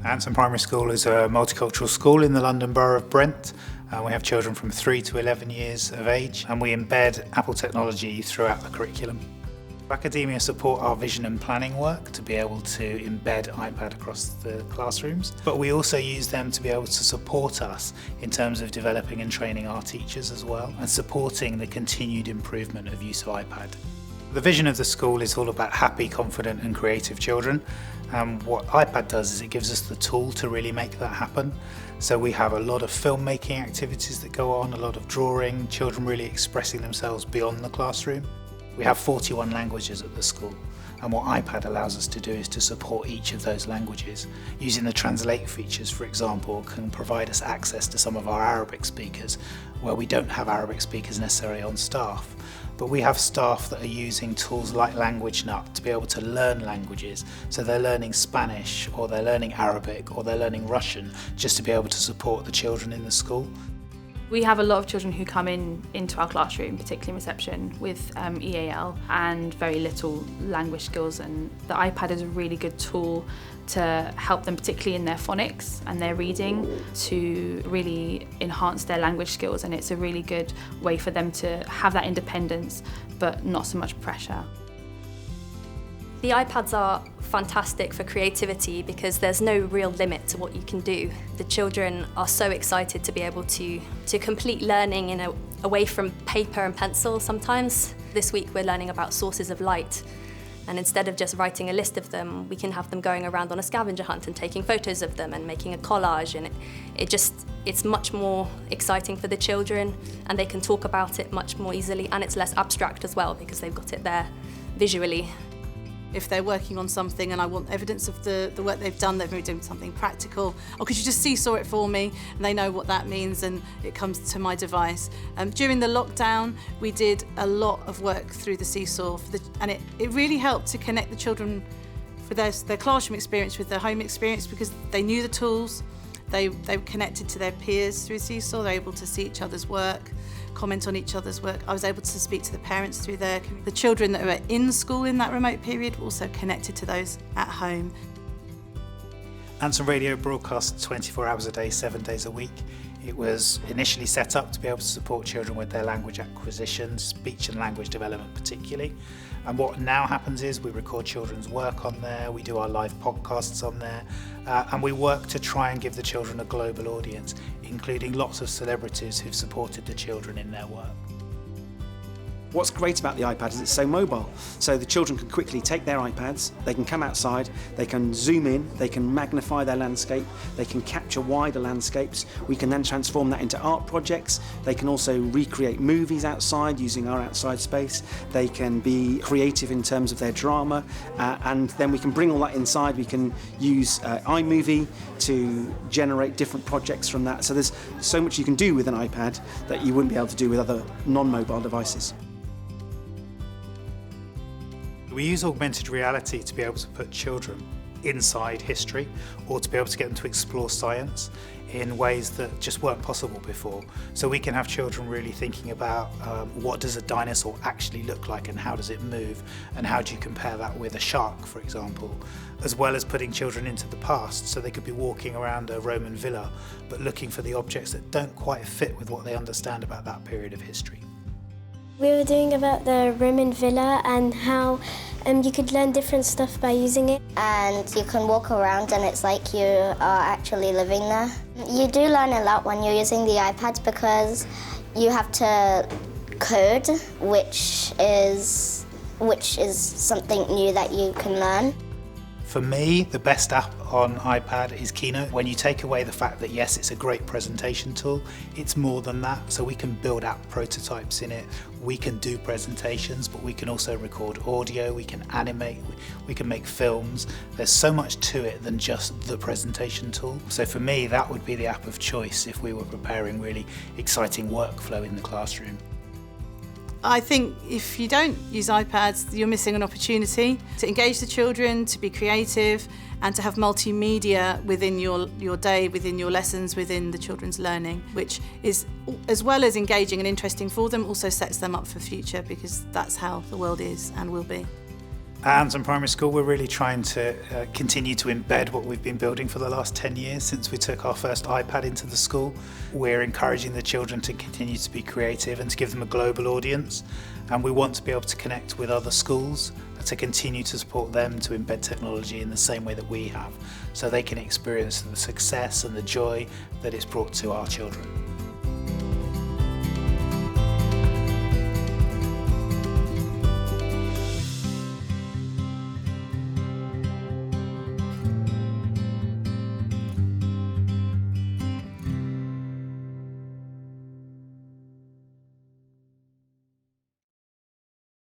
Anson Primary School is a multicultural school in the London Borough of Brent. We have children from 3 to 11 years of age, and we embed Apple technology throughout the curriculum. Academia support our vision and planning work to be able to embed iPad across the classrooms, but we also use them to be able to support us in terms of developing and training our teachers as well, and supporting the continued improvement of use of iPad. The vision of the school is all about happy, confident and creative children, and what iPad does is it gives us the tool to really make that happen. So we have a lot of filmmaking activities that go on, a lot of drawing, children really expressing themselves beyond the classroom. We have 41 languages at the school, and what iPad allows us to do is to support each of those languages. Using the translate features, for example, can provide us access to some of our Arabic speakers where we don't have Arabic speakers necessarily on staff. But we have staff that are using tools like Language Nut to be able to learn languages. So they're learning Spanish, or they're learning Arabic, or they're learning Russian, just to be able to support the children in the school. We have a lot of children who come into our classroom, particularly in reception, with EAL and very little language skills, and the iPad is a really good tool to help them, particularly in their phonics and their reading, to really enhance their language skills, and it's a really good way for them to have that independence but not so much pressure. The iPads are fantastic for creativity because there's no real limit to what you can do. The children are so excited to be able to complete learning away from paper and pencil sometimes. This week we're learning about sources of light, and instead of just writing a list of them, we can have them going around on a scavenger hunt and taking photos of them and making a collage, and it's much more exciting for the children, and they can talk about it much more easily, and it's less abstract as well because they've got it there visually. If they're working on something and I want evidence of the work they've done, they've been doing something practical, or could you just seesaw it for me? And they know what that means, and it comes to my device. During the lockdown, we did a lot of work through the seesaw, and it really helped to connect the children for their classroom experience with their home experience, because they knew the tools, they were connected to their peers through seesaw, they were able to see each other's work, comment on each other's work. I was able to speak to the parents through the children that were in school in that remote period were also connected to those at home. Anson Radio broadcasts 24 hours a day, 7 days a week. It was initially set up to be able to support children with their language acquisition, speech and language development particularly. And what now happens is we record children's work on there, we do our live podcasts on there, and we work to try and give the children a global audience, including lots of celebrities who've supported the children in their work. What's great about the iPad is it's so mobile, so the children can quickly take their iPads, they can come outside, they can zoom in, they can magnify their landscape, they can capture wider landscapes, we can then transform that into art projects, they can also recreate movies outside using our outside space, they can be creative in terms of their drama, and then we can bring all that inside, we can use iMovie to generate different projects from that, so there's so much you can do with an iPad that you wouldn't be able to do with other non-mobile devices. We use augmented reality to be able to put children inside history, or to be able to get them to explore science in ways that just weren't possible before. So we can have children really thinking about what does a dinosaur actually look like, and how does it move, and how do you compare that with a shark, for example, as well as putting children into the past, so they could be walking around a Roman villa but looking for the objects that don't quite fit with what they understand about that period of history. We were doing about the Roman villa and how you could learn different stuff by using it. And you can walk around and it's like you are actually living there. You do learn a lot when you're using the iPads because you have to code, which is something new that you can learn. For me, the best app on iPad is Keynote. When you take away the fact that yes, it's a great presentation tool, it's more than that. So we can build app prototypes in it, we can do presentations, but we can also record audio, we can animate, we can make films. There's so much to it than just the presentation tool. So for me, that would be the app of choice if we were preparing really exciting workflow in the classroom. I think if you don't use iPads, you're missing an opportunity to engage the children, to be creative, and to have multimedia within your day, within your lessons, within the children's learning, which is, as well as engaging and interesting for them, also sets them up for the future, because that's how the world is and will be. At Anson Primary School, we're really trying to continue to embed what we've been building for the last 10 years since we took our first iPad into the school. We're encouraging the children to continue to be creative and to give them a global audience. And we want to be able to connect with other schools to continue to support them to embed technology in the same way that we have, so they can experience the success and the joy that it's brought to our children.